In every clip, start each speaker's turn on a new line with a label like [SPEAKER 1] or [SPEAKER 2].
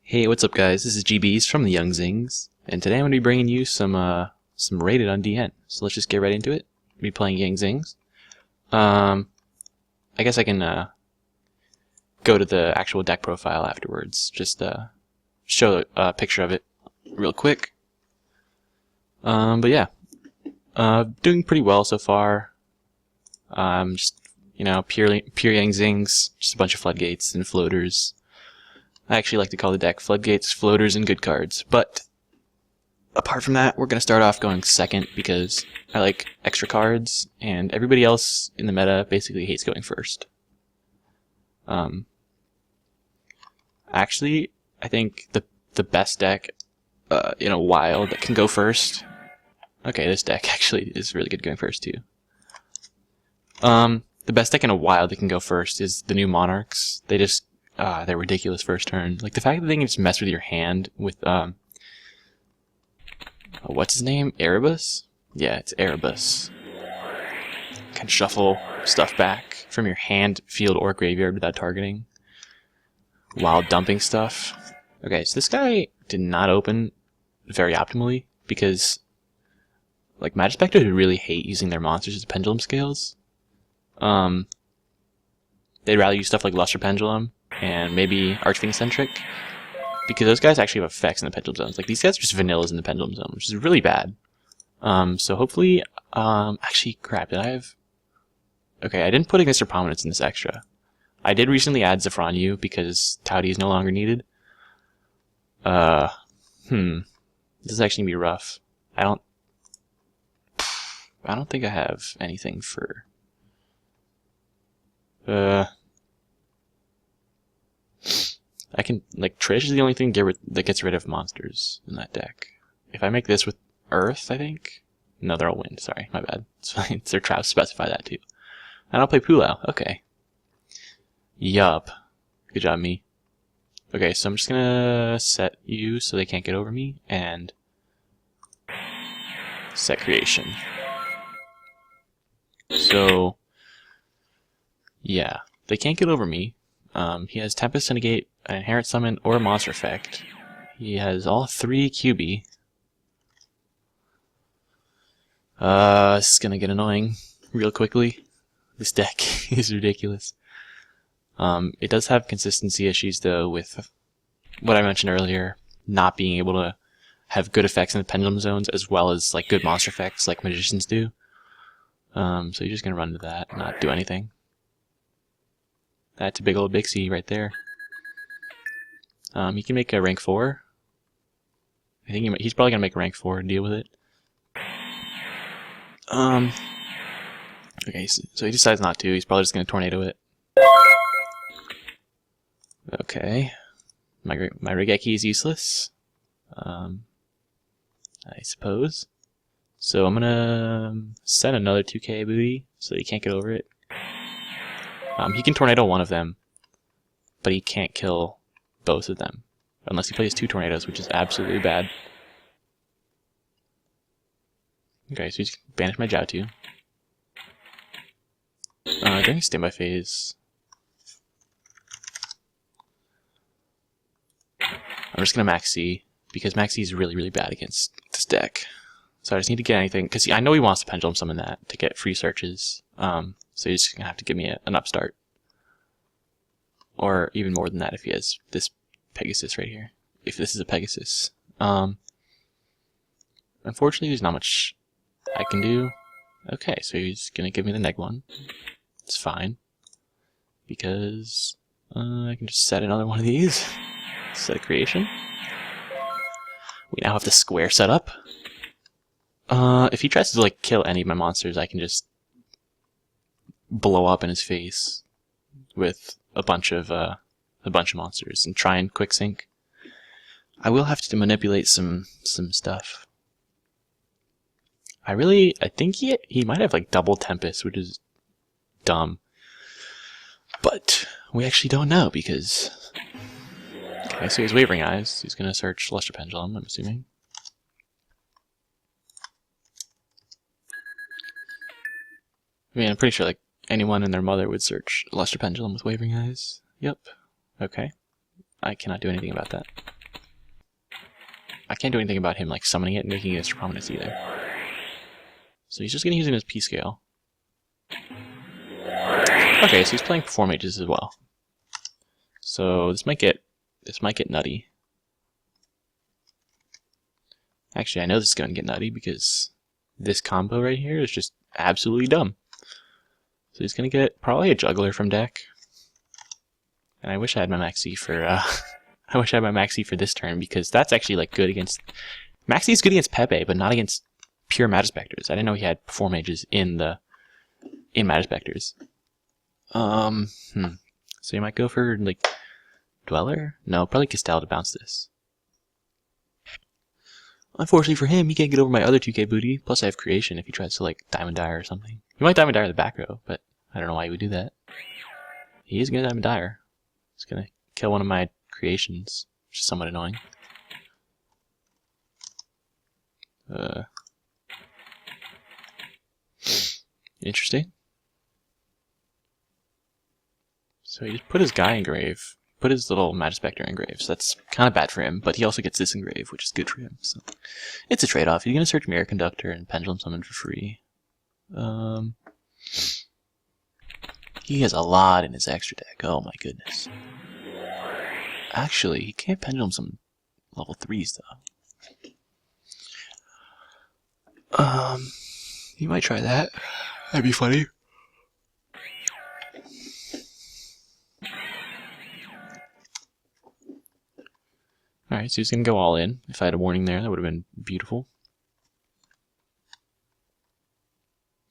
[SPEAKER 1] Hey, what's up guys? This is GB's from the Young Zings, and today I'm going to be bringing you some rated on DN. So let's just get right into it. I'll be playing Young Zings. I guess I can go to the actual deck profile afterwards. Just show a picture of it real quick. But yeah, doing pretty well so far. Just pure Young Zings, just a bunch of floodgates and floaters. I actually like to call the deck floodgates, floaters, and good cards, but apart from that, we're going to start off going second because I like extra cards, and everybody else in the meta basically hates going first. Actually, I think the best deck in a while that can go first. Okay, this deck actually is really good going first too. The best deck in a while that can go first is the new Monarchs. They're ridiculous first turn. Like the fact that they can just mess with your hand with what's his name? Erebus? Yeah, it's Erebus. Can shuffle stuff back from your hand, field, or graveyard without targeting, while dumping stuff. Okay, so this guy did not open very optimally because like Majespecter would really hate using their monsters as pendulum scales. They'd rather use stuff like Luster Pendulum and maybe Archfiend Eccentric, because those guys actually have effects in the pendulum zones. Like these guys are just vanillas in the pendulum zone, which is really bad. So hopefully, actually, crap, did I have? Okay, I didn't put Ignister Prominence in this extra. I did recently add Zephyron U because Towdy is no longer needed. This is actually gonna be rough. I don't think I have anything for. I can, like, Trish is the only thing that gets rid of monsters in that deck. If I make this with Earth, I think? No, they're all wind, sorry, my bad. It's fine, it's their traps specify that too. And I'll play Pulao, okay. Yup. Good job, me. Okay, so I'm just gonna set you so they can't get over me, and set creation. So, yeah, they can't get over me. He has Tempest to negate an Inherent Summon or a Monster Effect. He has all 3 QB. This is gonna get annoying real quickly. This deck is ridiculous. It does have consistency issues though with what I mentioned earlier, not being able to have good effects in the pendulum zones as well as like good monster effects like magicians do. So you're just gonna run into that, not do anything. That's a big old Bixie right there. He can make a rank 4. I think he's probably gonna make a rank 4 and deal with it. Okay, so he decides not to. He's probably just gonna tornado it. Okay, my Regeki is useless. I suppose. So I'm gonna set another 2K booty so he can't get over it. He can tornado one of them, but he can't kill both of them unless he plays 2 tornadoes, which is absolutely bad. Okay, so he's banished my Jiaotu. During standby phase, I'm just gonna max C because max C is really bad against this deck. So I just need to get anything because I know he wants to pendulum summon that to get free searches. So he's just gonna have to give me an upstart, or even more than that if he has this Pegasus right here. If this is a Pegasus, unfortunately, there's not much I can do. Okay, so he's gonna give me the -1. It's fine because I can just set another one of these. Set a creation. We now have the square set up. If he tries to like kill any of my monsters, I can just blow up in his face with a bunch of monsters and try and quick sync. I will have to manipulate some stuff. I think he might have like double Tempest, which is dumb. But we actually don't know because okay, so he's Wavering Eyes. He's gonna search Luster Pendulum, I'm assuming. I mean, I'm pretty sure like anyone and their mother would search Luster Pendulum with Wavering Eyes. Yep. Okay. I cannot do anything about that. I can't do anything about him like summoning it and making it as prominence either. So he's just gonna use it in his P scale. Okay, so he's playing Performages as well. So this might get nutty. Actually, I know this is gonna get nutty because this combo right here is just absolutely dumb. So he's gonna get probably a juggler from deck. And I wish I had my Maxi for I wish I had my Maxi for this turn, because that's actually like good against Maxi is good against Pepe, but not against pure Majespecters. I didn't know he had Performages in Majespecters. So you might go for like Dweller? No, probably Castel to bounce this. Unfortunately for him, he can't get over my other 2k booty. Plus I have Creation if he tries to like Diamond Dire or something. He might Diamond Dire the back row, but I don't know why he would do that. He is gonna Diamond Dire. He's gonna kill one of my creations, which is somewhat annoying. Interesting. So he just put his guy in grave. Put his little Majespecter in grave, so that's kind of bad for him, but he also gets this in grave, which is good for him. So it's a trade-off. He's going to search Mirror Conductor and Pendulum Summon for free. He has a lot in his extra deck. Oh my goodness. Actually, he can't Pendulum Summon level 3s, though. You might try that. That'd be funny. Alright, so he's going to go all in. If I had a warning there, that would have been beautiful.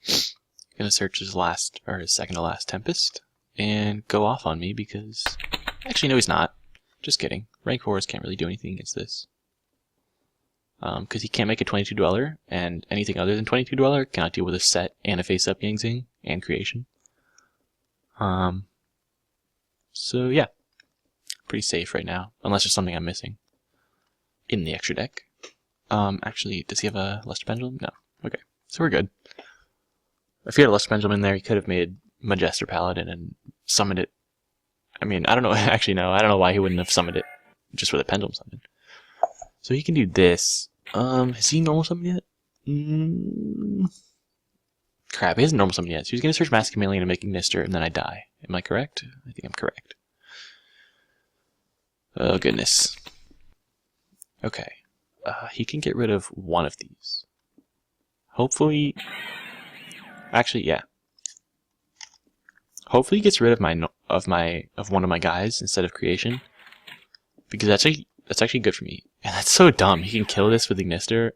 [SPEAKER 1] Going to search his second to last Tempest and go off on me because... Actually, no, he's not. Just kidding. Rank 4s can't really do anything against this. Because he can't make a 22 Dweller, and anything other than 22 Dweller cannot deal with a set and a face-up Zing and Creation. So yeah. Pretty safe right now, unless there's something I'm missing in the extra deck. Actually, does he have a Luster Pendulum? No. Okay, so we're good. If he had a Luster Pendulum in there, he could have made Majespecter Paladin and summoned it. I mean, I don't know. Actually, no. I don't know why he wouldn't have summoned it just with a Pendulum Summon. So he can do this. Has he normal summoned yet? Crap, he hasn't normal summoned yet. So he's going to search Mask Chameleon and make Ignister, and then I die. Am I correct? I think I'm correct. Oh, goodness. Okay. He can get rid of one of these. Hopefully... Actually, yeah. Hopefully he gets rid of one of my guys instead of Creation. Because that's actually good for me. And that's so dumb. He can kill this with Ignister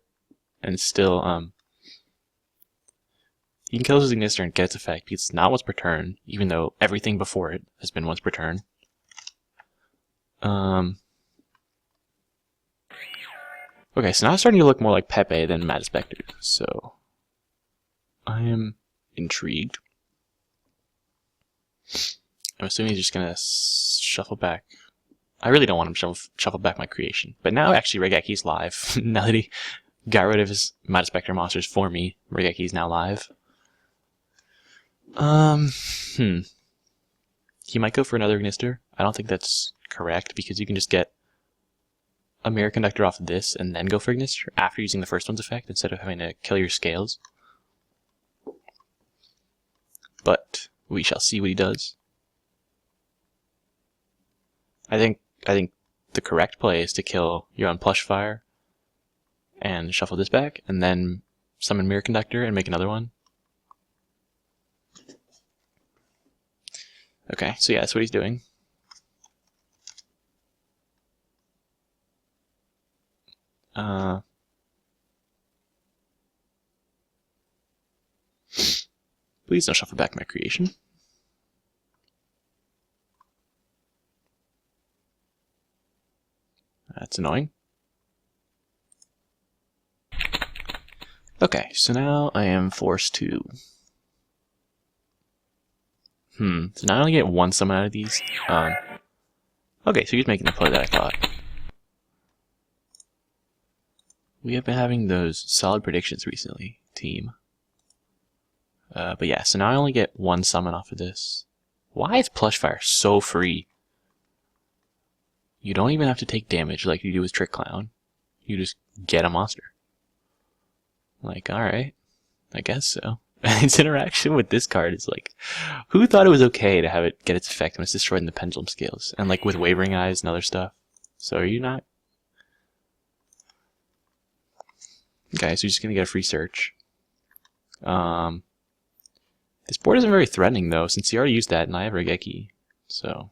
[SPEAKER 1] and still, he can kill this with Ignister and get its effect because it's not once per turn, even though everything before it has been once per turn. Okay, so now it's starting to look more like Pepe than Majespecter, so I am intrigued. I'm assuming he's just gonna shuffle back. I really don't want him to shuffle back my Creation, but now actually Regaki's live. Now that he got rid of his Majespecter monsters for me, Regaki's now live. He might go for another Ignister. I don't think that's correct because you can just get a Mirror Conductor off of this and then go for Ignister after using the first one's effect instead of having to kill your scales. But we shall see what he does. I think the correct play is to kill your own Plush Fire and shuffle this back and then summon Mirror Conductor and make another one. Okay, so yeah, that's what he's doing. Please don't shuffle back my Creation. That's annoying. Okay, so now I am forced to... So now I only get one summon out of these. Okay, so he's making the play that I thought. We have been having those solid predictions recently, team. But yeah, so now I only get one summon off of this. Why is Plush Fire so free? You don't even have to take damage like you do with Trick Clown. You just get a monster. Like, alright, I guess so. And its interaction with this card is like, who thought it was okay to have it get its effect when it's destroyed in the pendulum scales? And like with wavering eyes and other stuff. So are you not? Okay, so you're just gonna get a free search. This board isn't very threatening though, since he already used that and I have Regeki. So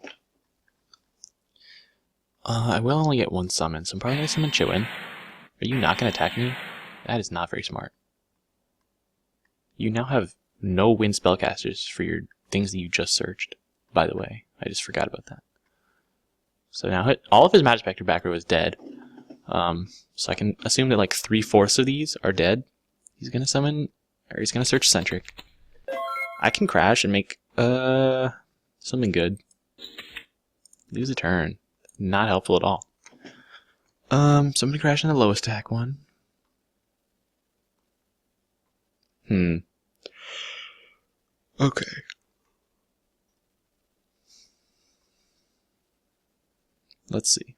[SPEAKER 1] I will only get one summon, so I'm probably gonna summon Chiwin. Are you not gonna attack me? That is not very smart. You now have no wind spellcasters for your things that you just searched, by the way. I just forgot about that. So now all of his Majespecter back row is dead. So I can assume that like 3/4 of these are dead. He's gonna summon, or he's gonna search Centric. I can crash and make something good. Lose a turn. Not helpful at all. So I'm gonna crash in the lowest attack one. Okay. Let's see.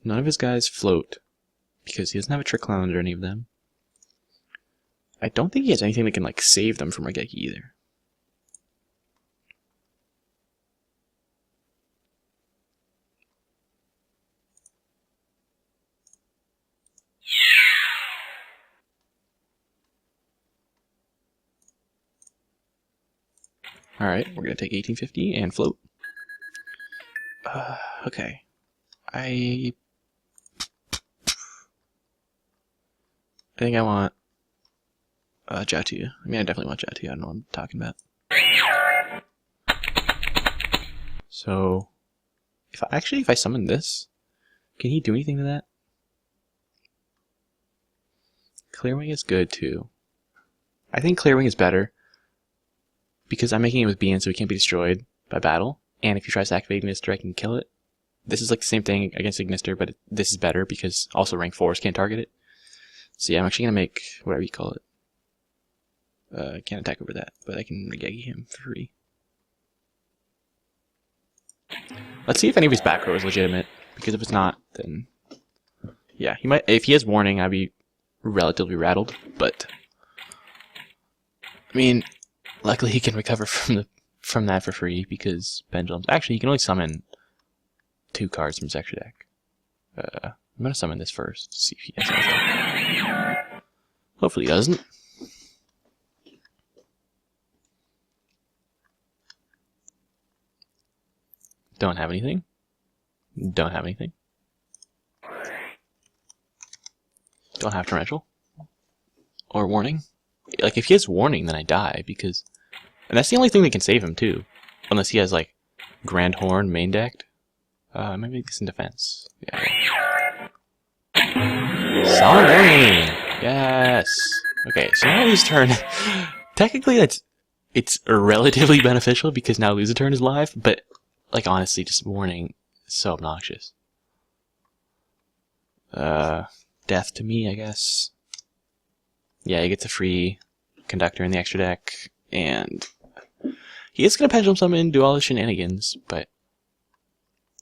[SPEAKER 1] None of his guys float, because he doesn't have a Trick Clown or any of them. I don't think he has anything that can like save them from Regeki either. Alright, we're gonna take 1850 and float. Okay. I think I want Jatu. I mean, I definitely want Jatu. I don't know what I'm talking about. So, if I summon this, can he do anything to that? Clearwing is good too. I think Clearwing is better because I'm making it with Bean, so he can't be destroyed by battle. And if he tries to activate Ignister, I can kill it. This is like the same thing against Ignister, but this is better because also rank 4s can't target it. So yeah, I'm actually gonna make whatever you call it. I can't attack over that, but I can Regeki him for free. Let's see if any of his back row is legitimate, because if it's not, then yeah, he might. If he has warning, I'd be relatively rattled. But I mean, luckily he can recover from that for free because pendulums. Actually, he can only summon 2 cards from his extra deck. I'm gonna summon this first to see if he has anything. Hopefully he doesn't. Don't have anything. Don't have anything. Don't have torrential. Or warning. Like, if he has warning, then I die, because... And that's the only thing that can save him, too. Unless he has, like, Grand Horn main decked. Maybe this in defense. Yeah. Summoning! Yes! Okay, so now lose turn. Technically, it's relatively beneficial, because now lose a turn is live, but... Like, honestly, just warning is so obnoxious. Death to me, I guess. Yeah, he gets a free conductor in the extra deck, and he is going to pendulum summon, do all the shenanigans, but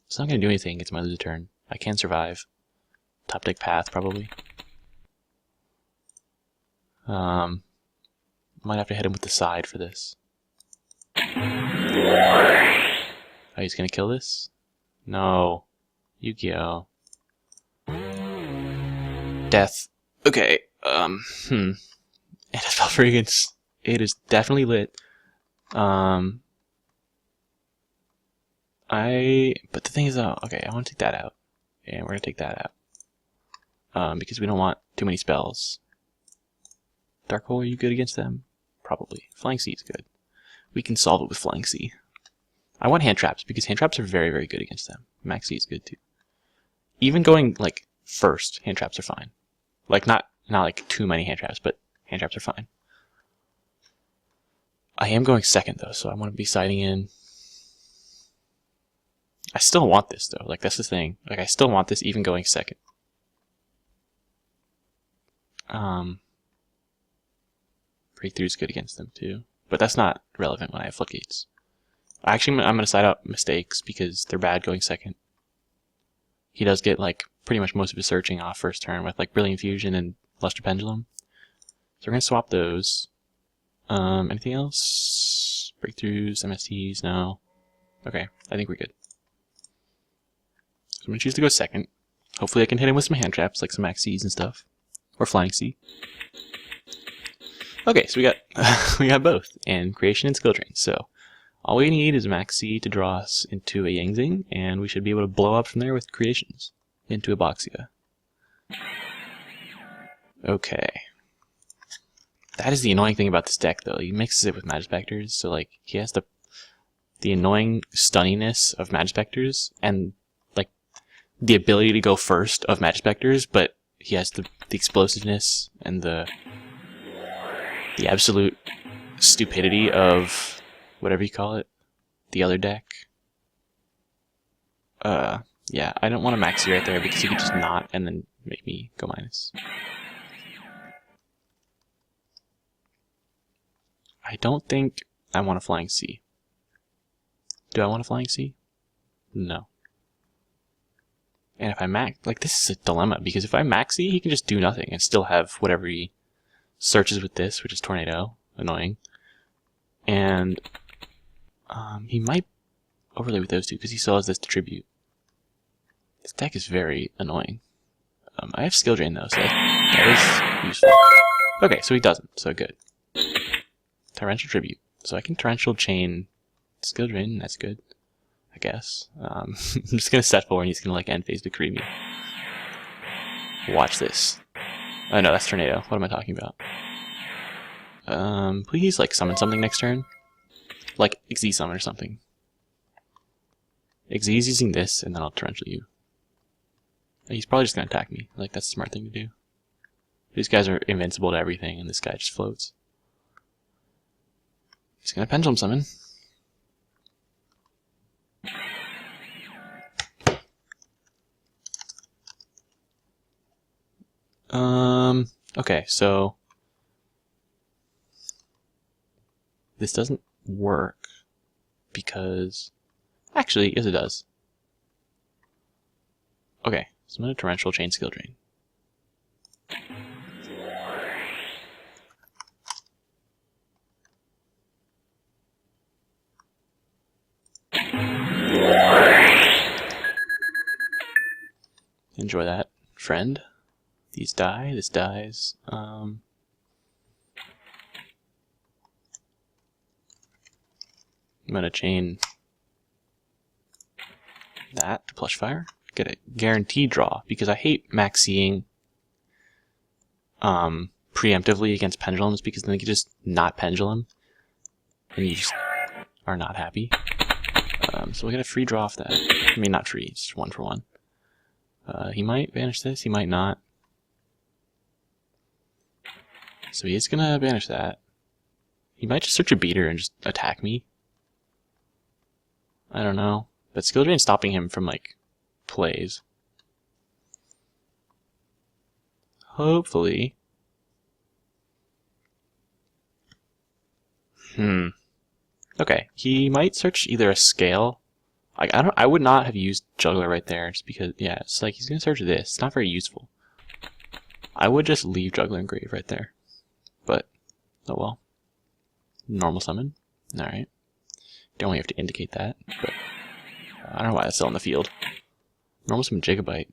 [SPEAKER 1] it's not going to do anything. It's my lose a turn. I can survive. Top deck path, probably. Might have to hit him with the side for this. Oh, he's gonna kill this? No. Yu-Gi-Oh! Death. Okay, And a spell fragrance. It is definitely lit. But the thing is, okay, I want to take that out. And we're gonna take that out. Because we don't want too many spells. Dark Hole, are you good against them? Probably. Flying Sea is good. We can solve it with Flying Sea. I want hand traps, because hand traps are very, very good against them. Max C is good too. Even going, like, first, hand traps are fine. Like, not like too many hand traps, but hand traps are fine. I am going second, though, so I want to be siding in. I still want this, though. Like, that's the thing. Like, I still want this even going second. Breakthrough is good against them, too. But that's not relevant when I have floodgates. Actually, I'm going to side out mistakes because they're bad going second. he does get like pretty much most of his searching off first turn with like Brilliant Fusion and Luster Pendulum. So we're gonna swap those. Anything else? Breakthroughs, MSTs, no. Okay, I think we're good. So I'm gonna choose to go second. Hopefully I can hit him with some hand traps, like some Max Cs and stuff. Or Flying C. Okay, so we got we got both, and Creation and Skill Drain. So all we need is Max C to draw us into a Zing, and we should be able to blow up from there with Creations into Aboxia. Okay. That is the annoying thing about this deck, though. He mixes it with Majespecters, so like he has the annoying stunniness of Majespecters and like the ability to go first of Majespecters, but he has the explosiveness and the absolute stupidity of whatever you call it, the other deck. Yeah, I don't want to max you right there because he could just not and then make me go minus. I don't think I want a Flying C. Do I want a Flying C? No. And if I max, like this is a dilemma because if I max C, he can just do nothing and still have whatever he searches with this, which is Tornado, annoying. And he might overlay with those two because he still has this to tribute. This deck is very annoying. I have Skill Drain though, so that is useful. Okay, so he doesn't, so good. Torrential Tribute. So I can Torrential Chain Skill Drain, that's good, I guess. I'm just gonna set forward and he's gonna like end phase decree me. Watch this. Oh no, that's Tornado. What am I talking about? Please like summon something next turn. Like Xyz summon or something. Xyz using this and then I'll Torrential you. He's probably just gonna attack me. Like that's the smart thing to do. These guys are invincible to everything and this guy just floats. He's gonna Pendulum Summon. Okay, so this doesn't work because actually, yes it does. Okay, so I'm gonna Torrential Chain Skill Drain. Enjoy that, friend. These die, this dies. I'm gonna chain that to Plush Fire. Get a guaranteed draw, because I hate maxing preemptively against pendulums, because then they can just not pendulum, and you just are not happy. So we'll get a free draw off that. I mean, not free, it's 1 for 1. He might banish this, he might not. So he is gonna banish that. He might just search a beater and just attack me. I don't know. But Skill Drain's stopping him from, like, plays. Hopefully. Okay, he might search either a scale. I would not have used Juggler right there, just because, yeah, it's like he's gonna search this. It's not very useful. I would just leave Juggler and Grave right there. But, oh well. Normal summon. Alright. Don't we have to indicate that, but I don't know why that's still in the field. Normal summon Gigabyte.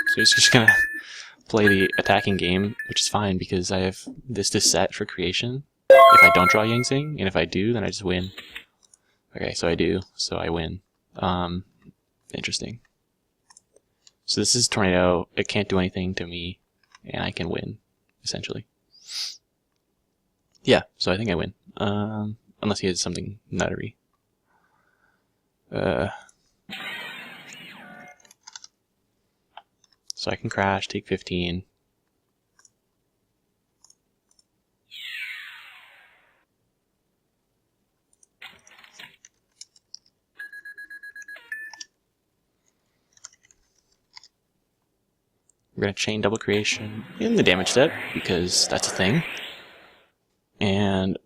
[SPEAKER 1] So he's just gonna play the attacking game, which is fine because I have this to set for creation. If I don't draw Yang Zing, and if I do, then I just win. Okay, so I do, so I win. Interesting. So this is Tornado, it can't do anything to me, and I can win, essentially. Yeah, so I think I win. Unless he has something nuttery. So I can crash, take 15. We're going to chain double creation in the damage step, because that's a thing. And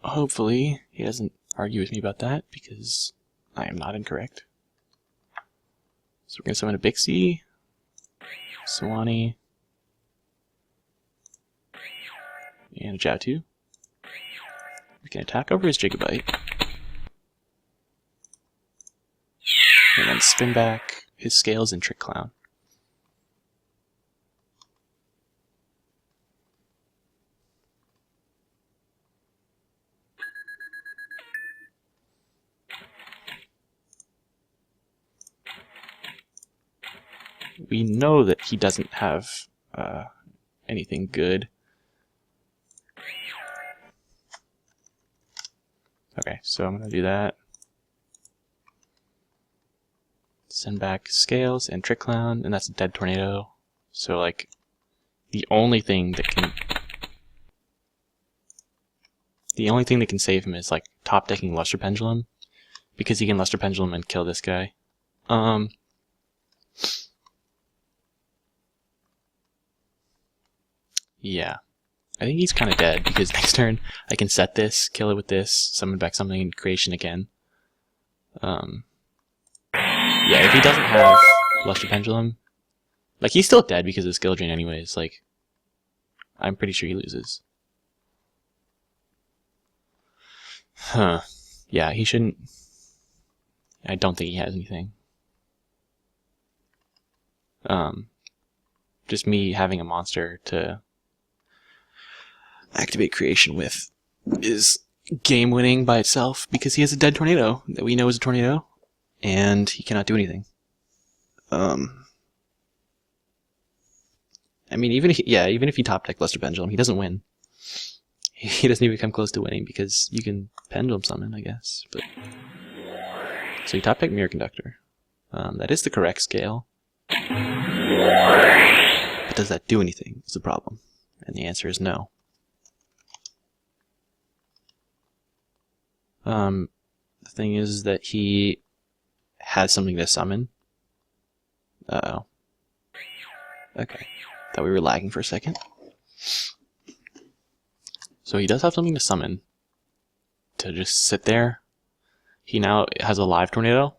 [SPEAKER 1] hopefully he doesn't argue with me about that because I am not incorrect. So we're going to summon a Bixie, Sewanee, and a Jiaotu. We can attack over his Gigabyte. And then spin back his Scales and Trick Clown. We know that he doesn't have anything good. Okay, so I'm going to do that. Send back Scales and Trick Clown, and that's a dead Tornado. So, like, the only thing that can save him is, like, top decking Luster Pendulum, because he can Luster Pendulum and kill this guy. Yeah. I think he's kind of dead, because next turn I can set this, kill it with this, summon back something in creation again. Yeah, if he doesn't have Luster Pendulum, like, he's still dead because of skill drain anyways, like, I'm pretty sure he loses. Huh. Yeah, he shouldn't... I don't think he has anything. Just me having a monster to activate creation with is game winning by itself because he has a dead Tornado that we know is a Tornado, and he cannot do anything. I mean, even if he top deck Luster Pendulum, he doesn't win. He doesn't even come close to winning because you can Pendulum Summon, I guess. But so you top deck Mirror Conductor. That is the correct scale. But does that do anything? Is the problem, and the answer is no. The thing is that he has something to summon. Uh-oh. Okay. Thought we were lagging for a second. So he does have something to summon. To just sit there. He now has a live Tornado.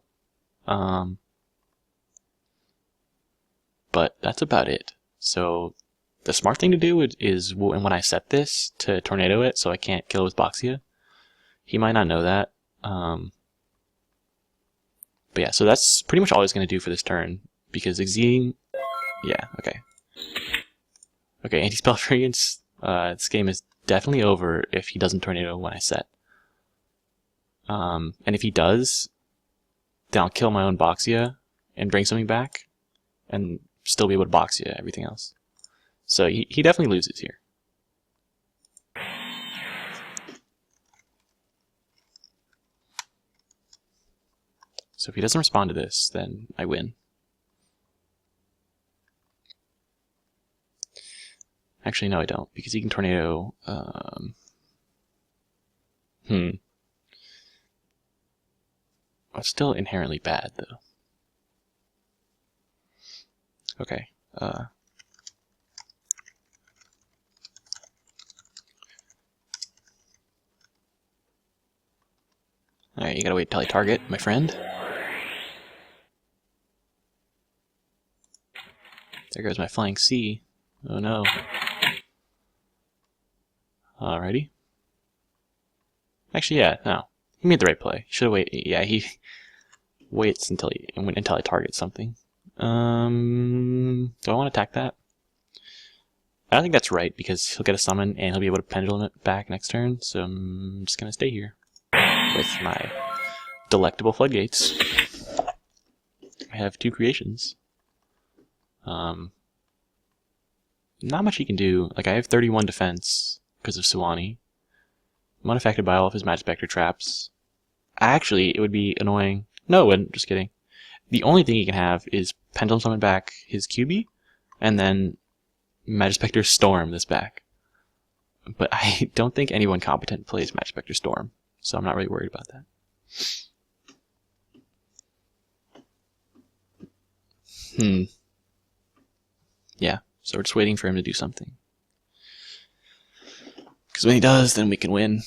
[SPEAKER 1] But that's about it. So the smart thing to do is when I set this to Tornado it so I can't kill with Boxia. He might not know that. But yeah, so that's pretty much all he's going to do for this turn. Because Zing... Yeah, okay. Okay, Anti-Spell Variance. This game is definitely over if he doesn't Tornado when I set. And if he does, then I'll kill my own Boxia and bring something back. And still be able to Boxia everything else. So he definitely loses here. So if he doesn't respond to this, then I win. Actually, no, I don't, because he can Tornado... It's still inherently bad, though. Okay. Alright, you gotta wait till I target, my friend. There goes my Flying C. Oh no. Alrighty. Actually, yeah, no. He made the right play. He should have waited. Yeah, he waits until I target something. Do I want to attack that? I don't think that's right because he'll get a summon and he'll be able to Pendulum it back next turn. So I'm just gonna stay here with my delectable Floodgates. I have 2 creations. Not much he can do. Like, I have 31 defense because of Sewanee. I'm unaffected by all of his Majespecter traps. Actually, it would be annoying. No, it wouldn't. Just kidding. The only thing he can have is Pendulum Summon back his QB, and then Majespecter Storm this back. But I don't think anyone competent plays Majespecter Storm, so I'm not really worried about that. Yeah, so we're just waiting for him to do something. Because when he does, then we can win.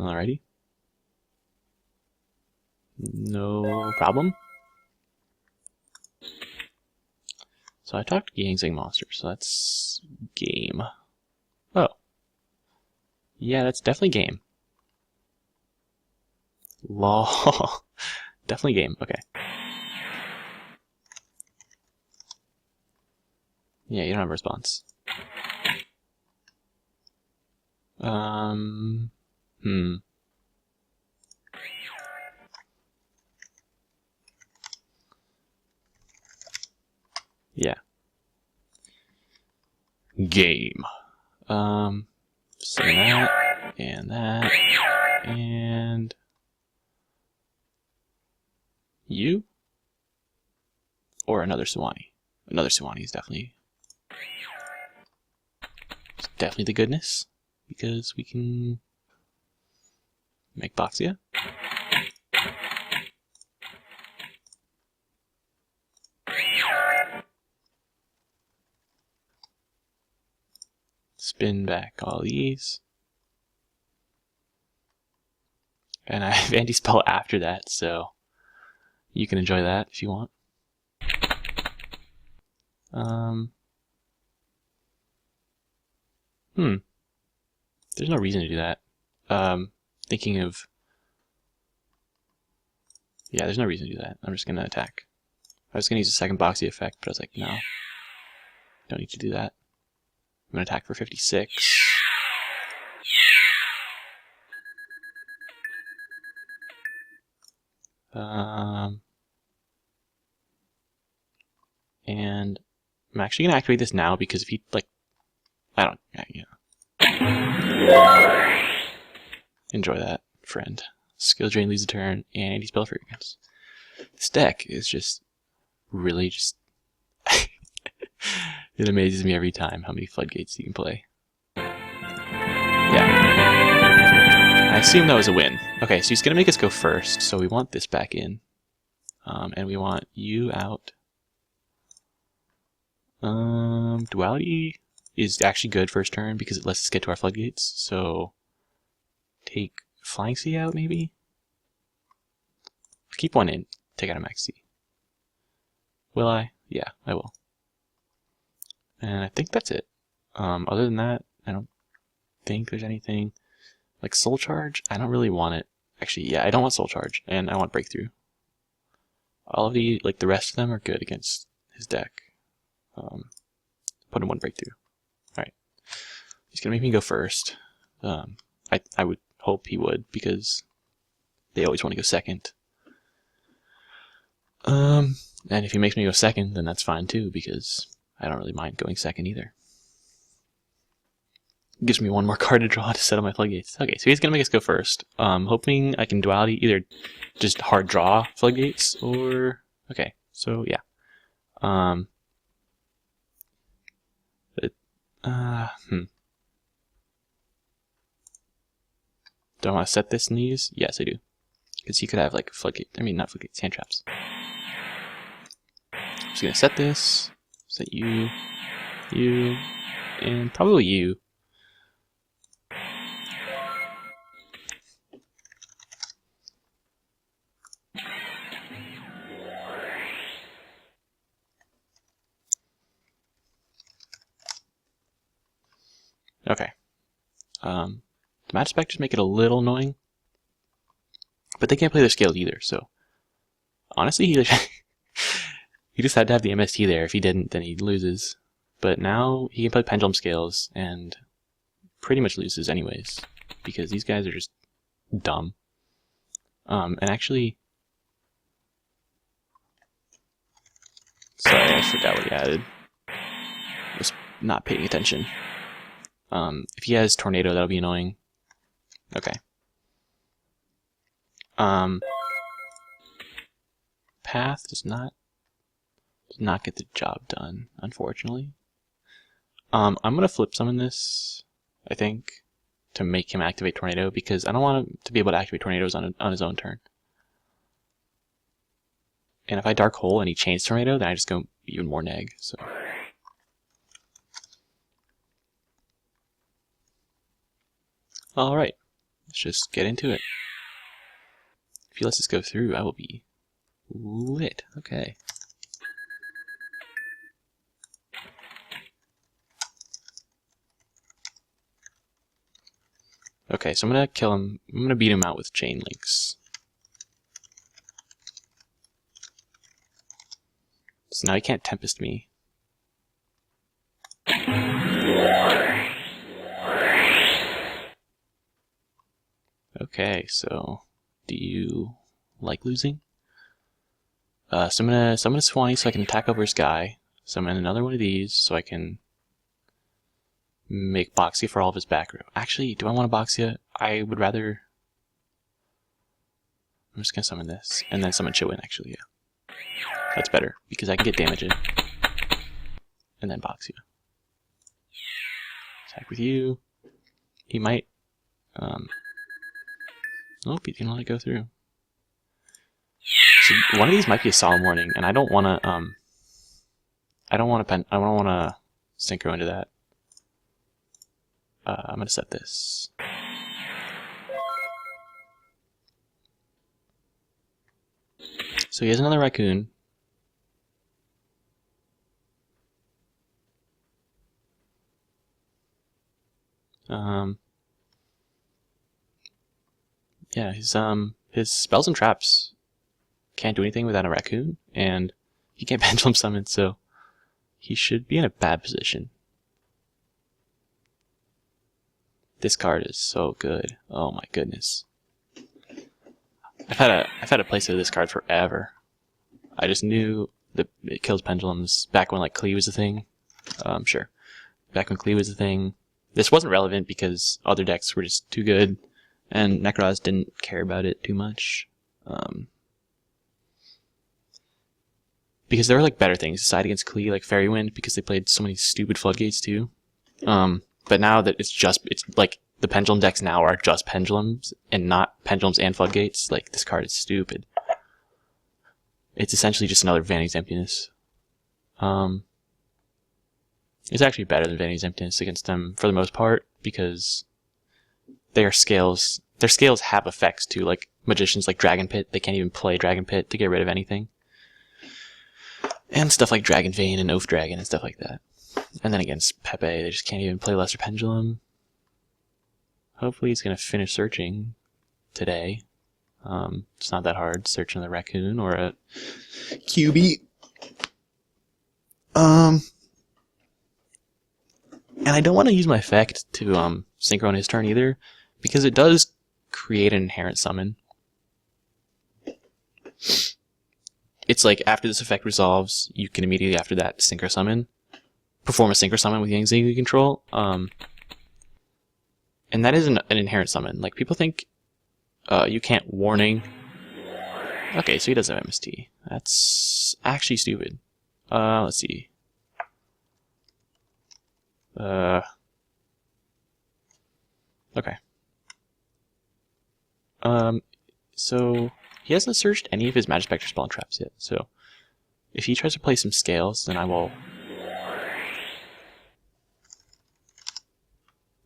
[SPEAKER 1] Alrighty. No problem. So I talked to Yang Zing monster, so that's game. Oh. Yeah, that's definitely game. Lol. Definitely game, okay. Yeah, you don't have a response. Yeah. Game. So that, and you? Or another Suwani. Another Suwani is definitely the goodness, because we can make Boxia. Spin back all these. And I have anti-spell after that, so you can enjoy that if you want. There's no reason to do that. Thinking of... Yeah, there's no reason to do that. I'm just going to attack. I was going to use a second Boxy effect, but I was like, no. Don't need to do that. I'm going to attack for 56. And I'm actually going to activate this now because if he, like, I don't, you know. Enjoy that, friend. Skill drain, lose a turn, and anti-spell fragrance. This deck is just really just... It amazes me every time how many floodgates you can play. Yeah. I assume that was a win. Okay, so he's going to make us go first, so we want this back in. And we want you out. Duality is actually good first turn because it lets us get to our floodgates, so take Flying Sea out, maybe? Keep one in. Take out a Max C. Will I? Yeah, I will. And I think that's it. Other than that, I don't think there's anything. Like Soul Charge, I don't really want it. Actually, yeah, I don't want Soul Charge, and I want Breakthrough. All of the, like the rest of them are good against his deck. Put in one Breakthrough. Alright. He's gonna make me go first. I would hope he would, because they always want to go second. And if he makes me go second, then that's fine too, because I don't really mind going second either. Gives me one more card to draw to set up my floodgates. Okay, so he's gonna make us go first. Hoping I can duality either just hard draw floodgates or... Okay, so yeah. Do I want to set this in these? Yes, I do. Because he could have like floodgate. I mean, not floodgates, hand traps. I'm just gonna set this. Set you, and probably you. Okay. The Majespecters make it a little annoying, but they can't play their scales either. So honestly, he just had to have the MST there. If he didn't, then he loses. But now he can play pendulum scales and pretty much loses anyways, because these guys are just dumb. And actually, sorry, I forgot what he added. Was not paying attention. If he has Tornado, that'll be annoying. Okay. Path does not get the job done, unfortunately. I'm gonna flip summon this, I think, to make him activate Tornado, because I don't want him to be able to activate Tornadoes on his own turn. And if I Dark Hole and he chains Tornado, then I just go even more neg. So. Alright. Let's just get into it. If he lets this go through, I will be lit. Okay. Okay, so I'm gonna kill him. I'm gonna beat him out with chain links. So now he can't Tempest me. Okay, so do you like losing? So I'm gonna Swanee so I can attack over his guy. Summon another one of these so I can make Boxia for all of his back row. Actually, do I want a Boxia? I would rather. I'm just gonna summon this and then summon Chillin. Actually, yeah, that's better because I can get damage in. And then Boxia. Attack with you. He might. Nope, he didn't let it go through. So one of these might be a Solemn Warning, and I don't want to. I don't want to synchro into that. I'm gonna set this. So he has another raccoon. Yeah, his spells and traps can't do anything without a raccoon, and he can't pendulum summon, so he should be in a bad position. This card is so good. Oh my goodness. I've had a playset of this card forever. I just knew that it kills pendulums back when like Klee was a thing. Sure. Back when Klee was a thing. This wasn't relevant because other decks were just too good, and Necroz didn't care about it too much. Because there were like better things to side against Klee, like Fairy Wind, because they played so many stupid floodgates too. But now that it's like the pendulum decks now are just pendulums and not pendulums and floodgates, like this card is stupid. It's essentially just another Vanity's Emptiness. It's actually better than Vanity's Emptiness against them for the most part because their scales have effects too. Like magicians like Dragon Pit, they can't even play Dragon Pit to get rid of anything. And stuff like Dragon Vein and Oath Dragon and stuff like that. And then against Pepe, they just can't even play Lesser Pendulum. Hopefully he's going to finish searching today. It's not that hard, searching the raccoon or a QB. And I don't want to use my effect to synchro on his turn either, because it does create an inherent summon. It's like after this effect resolves, you can immediately after that synchro summon. Perform a synchro summon with Yang Zing control. And that is an inherent summon. Like people think you can't warning. Okay, so he does have MST. That's actually stupid. Let's see. Okay. So he hasn't searched any of his Majespecter spell and traps yet. So if he tries to play some scales, then I will.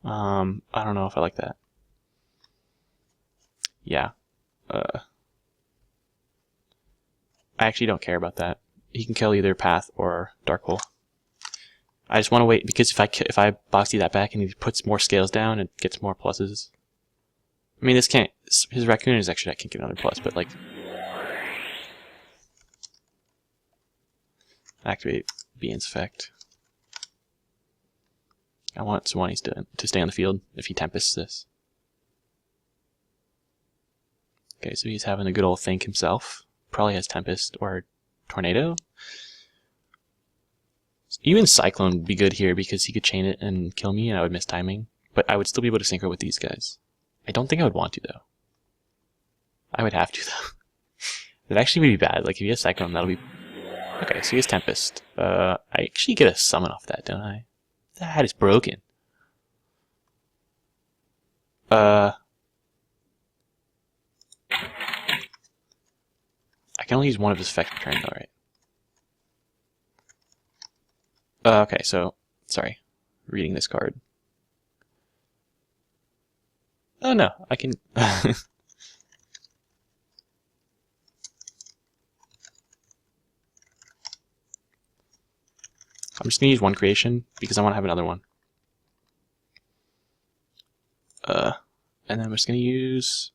[SPEAKER 1] I don't know if I like that. Yeah. I actually don't care about that. He can kill either Path or Dark Hole. I just want to wait because if I Boxy that back and he puts more scales down, it gets more pluses. I mean, this can't. His raccoon is actually I can't get another plus, but like activate Bean's effect. I want Swanee's to stay on the field if he tempests this. Okay, so he's having a good old think himself. Probably has Tempest or Tornado. Even Cyclone would be good here because he could chain it and kill me and I would miss timing. But I would still be able to synchro with these guys. I don't think I would want to though. I would have to though. It'd actually be bad. Like if he has Cyclone, that'll be... Okay, so he has Tempest. I actually get a summon off that, don't I? That is broken. I can only use one of his effects per turn though, right? Okay, so, sorry. Reading this card. Oh no, I can... I'm just gonna use one creation because I want to have another one. And then I'm just gonna use...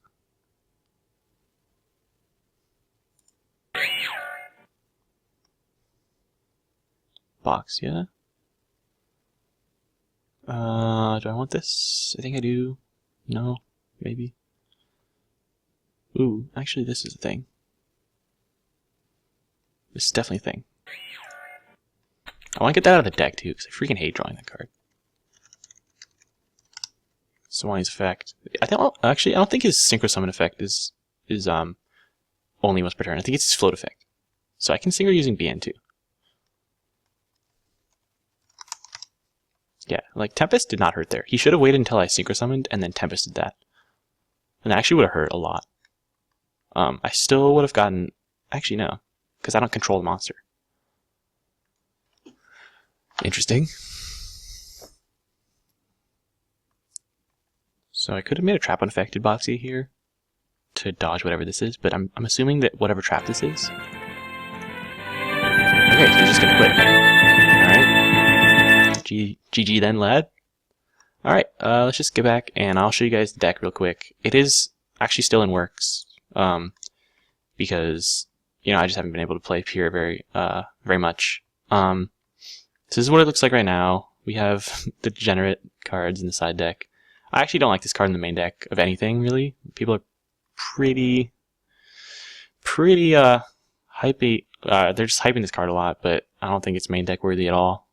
[SPEAKER 1] box, yeah? Do I want this? I think I do. No, maybe. Ooh, actually this is a thing. This is definitely a thing. I want to get that out of the deck too, because I freaking hate drawing that card. Sawani's effect. I think actually I don't think his synchro summon effect is only once per turn. I think it's his float effect. So I can synchro using BN too. Yeah, like Tempest did not hurt there. He should have waited until I synchro summoned and then Tempest did that. And that actually would have hurt a lot. I still would have gotten... Actually, no. Because I don't control the monster. Interesting. So I could have made a trap unaffected Boxy here to dodge whatever this is, but I'm assuming that whatever trap this is... Okay, so he's just gonna quit. Alright. GG then, lad. Alright, let's just get back and I'll show you guys the deck real quick. It is actually still in works, because, you know, I just haven't been able to play Pure very much. So this is what it looks like right now. We have the degenerate cards in the side deck. I actually don't like this card in the main deck of anything, really. People are pretty hypey. They're just hyping this card a lot, but I don't think it's main deck worthy at all.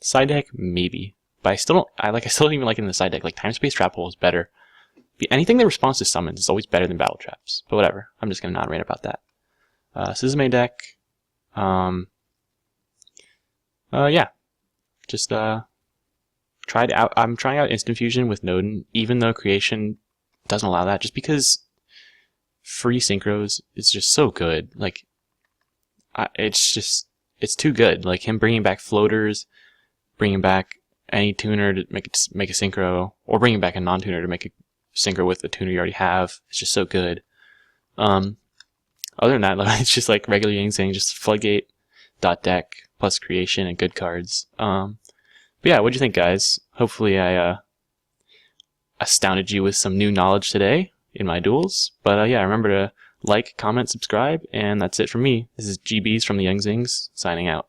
[SPEAKER 1] Side deck, maybe. But I still don't even like it in the side deck. Like, Time Space Trap Hole is better. Anything that responds to summons is always better than Battle Traps. But whatever. I'm just going to not rant about that. So this is the main deck. Yeah. Just, I'm trying out Instant Fusion with Nodin, even though Creation doesn't allow that, just because free synchros is just so good. Like, it's too good. Like, him bringing back floaters, bringing back any tuner to make a synchro, or bringing back a non-tuner to make a synchro with the tuner you already have. It's just so good. Other than that, like, it's just like regular Zing, just Floodgate, .deck, plus Creation, and good cards. But yeah, what'd you think, guys? Hopefully I astounded you with some new knowledge today in my duels. But yeah, remember to like, comment, subscribe, and that's it from me. This is GBs from the Young Zings, signing out.